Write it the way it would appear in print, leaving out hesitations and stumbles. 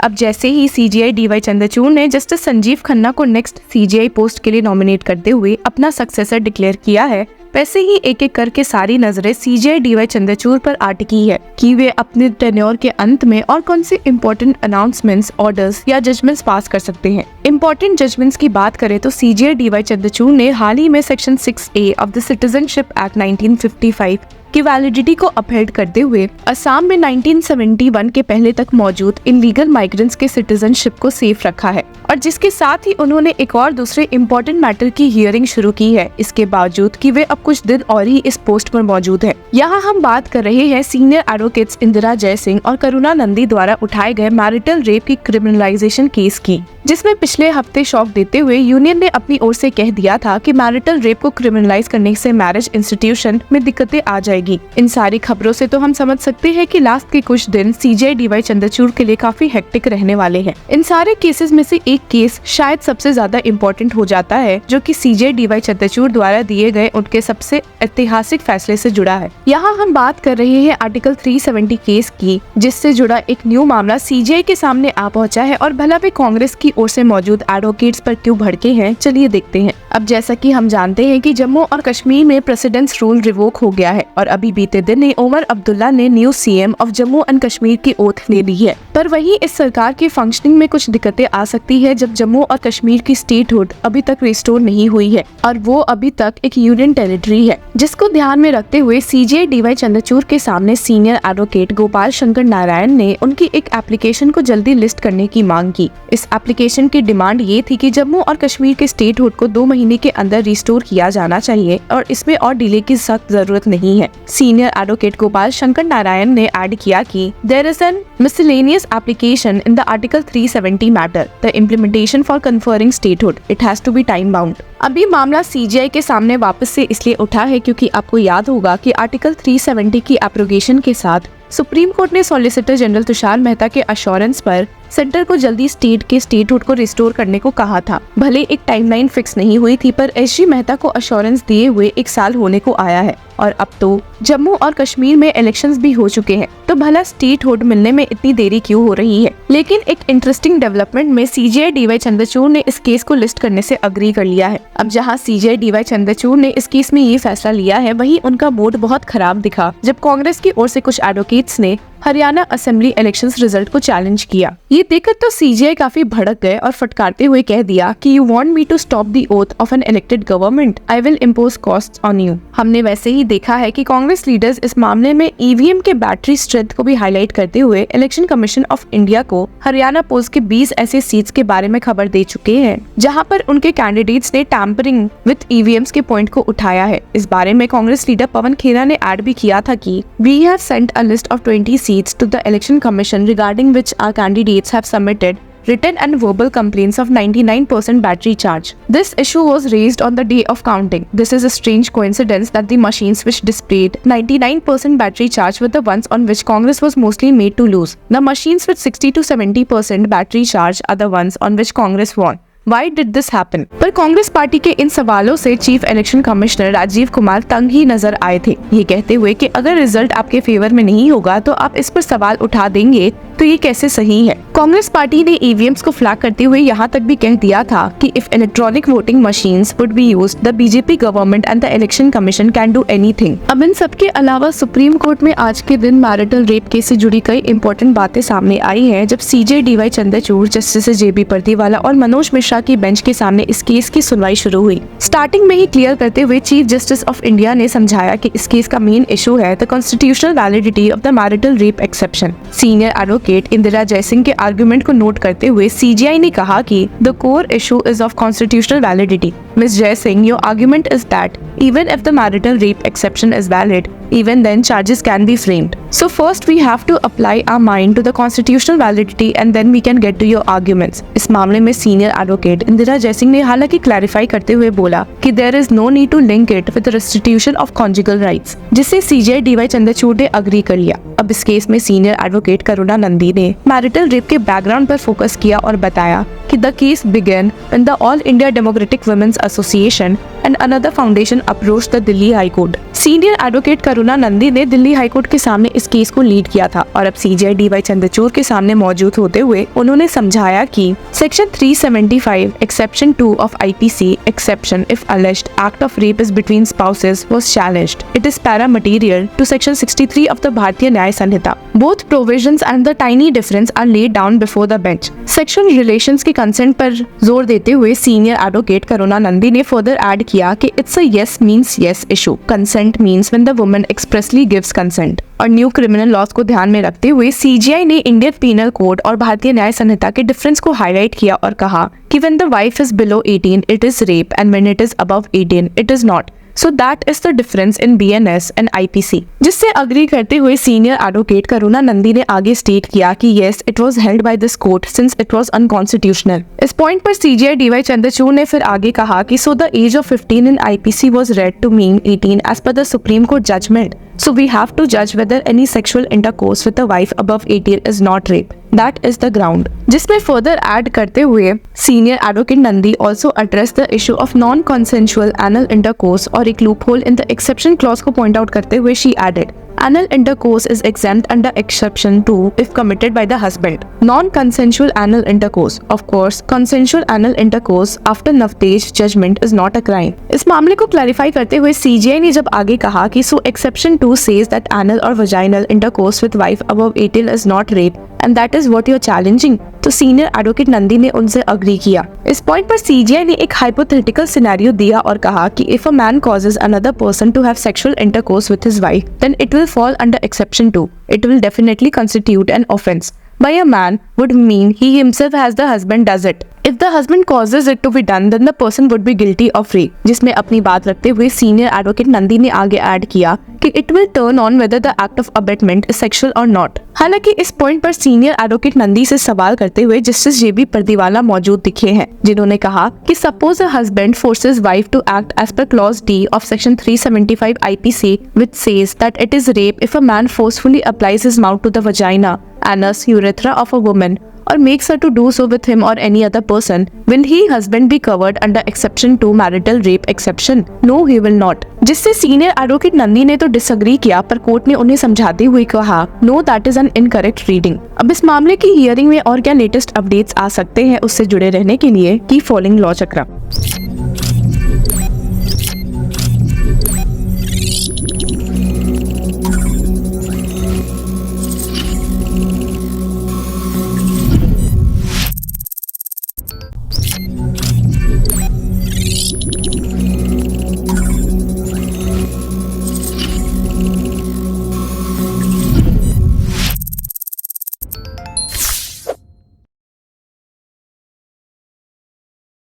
अब जैसे ही CJI D Y Chandrachud ने जस्टिस संजीव खन्ना को नेक्स्ट सीजेआई पोस्ट के लिए नॉमिनेट करते हुए अपना सक्सेसर डिक्लेयर किया है, वैसे ही एक एक करके सारी नजरें सीजेआई डीवाई चंद्रचूड़ पर आ टिकी है कि वे अपने टेन्योर के अंत में और कौन से इम्पोर्टेंट अनाउंसमेंट्स, ऑर्डर्स या जजमेंट्स पास कर सकते हैं। इम्पोर्टेंट जजमेंट्स की बात करें तो सीजेआई डीवाई चंद्रचूड़ ने हाल ही में section 6A of the citizenship act 1955 की वैलिडिटी को अपहेल्ड करते हुए असम में 1971 के पहले तक मौजूद इनलीगल माइग्रेंट्स के सिटीजनशिप को सेफ रखा है और जिसके साथ ही उन्होंने एक और दूसरे इम्पोर्टेंट मैटर की हियरिंग शुरू की है, इसके बावजूद कि वे अब कुछ दिन और ही इस पोस्ट पर मौजूद है। यहाँ हम बात कर रहे हैं सीनियर एडवोकेट्स इंदिरा जयसिंह और करुणा नंदी द्वारा उठाए गए मैरिटल रेप की क्रिमिनलाइजेशन केस की, जिसमें पिछले हफ्ते शॉक देते हुए यूनियन ने अपनी ओर से कह दिया था कि मैरिटल रेप को क्रिमिनलाइज करने से मैरिज इंस्टीट्यूशन में दिक्कतें आ जाएगी। इन सारी खबरों से तो हम समझ सकते हैं कि लास्ट के कुछ दिन सीजेआई डीवाई चंद्रचूड़ के लिए काफी हेक्टिक रहने वाले हैं। इन सारे केसेस में से एक केस शायद सबसे ज्यादा इम्पोर्टेंट हो जाता है, जो कि सीजेआई डीवाई चंद्रचूड़ द्वारा दिए गए उनके सबसे ऐतिहासिक फैसले से जुड़ा है। यहाँ हम बात कर रहे हैं आर्टिकल 370 केस की, जिससे जुड़ा एक न्यू मामला सीजेआई के सामने आ पहुंचा है और भला वे कांग्रेस की ओर से मौजूद एडवोकेट्स पर क्यों भड़के हैं, चलिए देखते हैं। अब जैसा कि हम जानते हैं कि जम्मू और कश्मीर में प्रेसिडेंट्स रूल रिवोक हो गया है और अभी बीते दिन उमर अब्दुल्ला ने new CM of Jammu and Kashmir की ओथ ले ली है। पर वहीं इस सरकार की फंक्शनिंग में कुछ दिक्कतें आ सकती है जब जम्मू और कश्मीर की स्टेटहुड अभी तक रिस्टोर नहीं हुई है और वो अभी तक एक यूनियन टेरिटरी है, जिसको ध्यान में रखते हुए सीजेआई डीवाई चंद्रचूड़ के सामने सीनियर एडवोकेट गोपाल शंकर नारायण ने उनकी एक एप्लीकेशन को जल्दी लिस्ट करने की मांग की। इस एप्लीकेशन की डिमांड ये थी कि जम्मू और कश्मीर के स्टेटहुड को 2 महीने के अंदर रिस्टोर किया जाना चाहिए और इसमें और डिले की सख्त जरूरत नहीं है। सीनियर एडवोकेट गोपाल शंकर नारायण ने ऐड किया कि there is an miscellaneous application in the article 370 matter, the implementation for conferring statehood, it has to be time bound. अभी मामला सीजेआई के सामने वापस से इसलिए उठा है क्योंकि आपको याद होगा कि आर्टिकल 370 की एब्रोगेशन के साथ सुप्रीम कोर्ट ने सॉलिसिटर जनरल तुषार मेहता के अश्योरेंस पर सेंटर को जल्दी स्टेट के स्टेटहुड को रिस्टोर करने को कहा था। भले एक टाइमलाइन फिक्स नहीं हुई थी, पर एसजी मेहता को अश्योरेंस दिए हुए 1 साल होने को आया है और अब तो जम्मू और कश्मीर में इलेक्शंस भी हो चुके हैं, तो भला स्टेटहुड मिलने में इतनी देरी क्यों हो रही है। लेकिन एक इंटरेस्टिंग डेवलपमेंट में सीजेआई डीवाई चंद्रचूड़ ने इस केस को लिस्ट करने से अग्री कर लिया है। अब जहां सीजेआई डीवाई चंद्रचूड़ ने इस केस में ये फैसला लिया है, वहीं उनका मूड बहुत खराब दिखा जब कांग्रेस की ओर से कुछ एडवोकेट्स ने हरियाणा असेंबली इलेक्शंस रिजल्ट को चैलेंज किया। ये देखकर तो सीजेआई काफी भड़क गए और फटकारते हुए कह दिया कि you want me to stop the oath of an elected government, I will impose costs on you. हमने वैसे ही देखा है कि कांग्रेस लीडर्स इस मामले में ईवीएम के बैटरी स्ट्रेंथ को भी हाईलाइट करते हुए इलेक्शन कमीशन ऑफ इंडिया को हरियाणा पोस्ट के 20 ऐसे सीट्स के बारे में खबर दे चुके हैं जहां पर उनके कैंडिडेट्स ने टैंपरिंग विद ईवीएम्स के पॉइंट को उठाया है। इस बारे में कांग्रेस लीडर पवन खेरा ने ऐड भी किया था कि we have sent a list of 20 seats to the election commission regarding which our candidates have submitted written and verbal complaints of 99% battery charge. This issue was raised on the day of counting. This is a strange coincidence that the machines which displayed 99% battery charge were the ones on which Congress was mostly made to lose. The machines with 60 to 70% battery charge are the ones on which Congress won. Why did this happen? पर Congress party के इन सवालों से chief election commissioner Rajiv Kumar तंग ही नजर आए थे, ये कहते हुए कि अगर रिजल्ट आपके फेवर में नहीं होगा तो आप इस पर सवाल उठा देंगे तो ये कैसे सही है। कांग्रेस पार्टी ने ईवीएम्स को फ्लैग करते हुए यहाँ तक भी कह दिया था कि if electronic voting machines would be used, the BJP government and the election commission can do anything. अब इन सब के अलावा सुप्रीम कोर्ट में आज के दिन मैरिटल रेप केस से जुड़ी कई इंपॉर्टेंट बातें सामने आई हैं, जब सीजेआई डीवाई चंद्रचूड़, जस्टिस जेबी पर्दीवाला और मनोज मिश्रा की बेंच के सामने इस केस की सुनवाई शुरू हुई। स्टार्टिंग में ही क्लियर करते हुए चीफ जस्टिस ऑफ इंडिया ने समझाया कि इस केस का मेन इशू है the constitutional validity of the marital rape exception. Senior advocate Indira Jaising के आर्गुमेंट को नोट करते हुए सीजेआई ने कहा कि the core issue is of constitutional validity. Miss Jaising, your argument is that even if the marital rape exception is valid, even then charges can be framed. So first we have to apply our mind to the constitutional validity and then we can get to your arguments. इस मामले में senior advocate Indira Jaisingh ने हालांकि clarify करते हुए बोला कि there is no need to link it with the restitution of conjugal rights, जिससे सीजेआई डीवाई चंद्रचूड़ ने अग्री कर लिया। अब इस केस में सीनियर एडवोकेट करुणा नंदी ने मैरिटल रेप के बैकग्राउंड पर फोकस किया और बताया कि the case began when the All India Democratic Women's Association and another foundation approached the Delhi High Court. Senior advocate Karuna Nundy ने दिल्ली हाई कोर्ट के सामने इस केस को लीड किया था और अब सीजीआई डीवाई चंद्रचूड़ के सामने मौजूद होते हुए उन्होंने समझाया कि section 375 exception 2 of IPC exception if alleged act of rape is between spouses was challenged. It is para material to section 63 of the Bharatiya Nyaya Sanhita. Both provisions and the tiny difference are laid down before the bench. Sexual relations के consent पर जोर देते हुए senior advocate Karuna Nundy ने further add किया कि it's a yes means yes issue. Consent means when the woman expressly gives consent. और new criminal laws को ध्यान में रखते हुए सीजीआई ने इंडियन पीनल कोड और भारतीय न्याय संहिता के डिफरेंस को हाईलाइट किया और कहा कि when the wife is below 18 it is rape and when it is above 18 it is not. So that is the difference in BNS and IPC. जिससे अग्री करते हुए सीनियर एडवोकेट करुणा नंदी ने आगे स्टेट किया कि yes it was held by this court since it was unconstitutional. इस point पर CGI D Y Chandrachud ने फिर आगे कहा कि so the age of 15 in IPC was read to mean 18 as per the Supreme Court judgment. So we have to judge whether any sexual intercourse with a wife above 18 is not rape. That is the ground. जिसमें further add करते हुए senior advocate Nandi also addressed the issue of non-consensual anal intercourse और एक loophole in the exception clause को point out करते हुए she added, anal intercourse is exempt under exception 2 if committed by the husband. Non-consensual anal intercourse, of course, consensual anal intercourse after navtej judgment is not a crime. इस मामले को clarify करते हुए CGI ने जब आगे कहा कि so exception 2 says that anal or vaginal intercourse with wife above 18 is not rape and that is what you are challenging, तो सीनियर एडवोकेट नंदी ने उनसे अग्री किया। इस पॉइंट पर सीजीआई ने एक हाइपोथेटिकल सिनेरियो दिया और कहा कि if a man causes another person to have sexual intercourse with his wife, then it will fall under exception 2. It will definitely constitute an offense. By a man would mean he himself as the husband does it. If the husband causes it to be done, then the person would be guilty of rape. जिसमें अपनी बात रखते हुए senior advocate Nandi ने आगे add किया कि it will turn on whether the act of abetment is sexual or not. हालांकि इस पॉइंट पर सीनियर एडवोकेट नंदी से सवाल करते हुए जस्टिस जेबी परदीवाला मौजूद दिखे हैं, जिन्होंने कहा कि suppose a husband forces wife to act as per clause D of section 375 IPC which says that it is rape if a man forcefully applies his mouth to the vagina, anus, urethra of a woman or makes her to do so with him or any other person, will he husband be covered under exception 2 marital rape exception? No, he will not. जिससे senior advocate Nandi ने तो disagree किया, पर court ने उन्हें समझाते हुए कहा know that is an incorrect reading. अब इस मामले की हियरिंग में और क्या लेटेस्ट अपडेट्स आ सकते हैं, उससे जुड़े रहने के लिए कीप फॉलोइंग लॉ चक्र।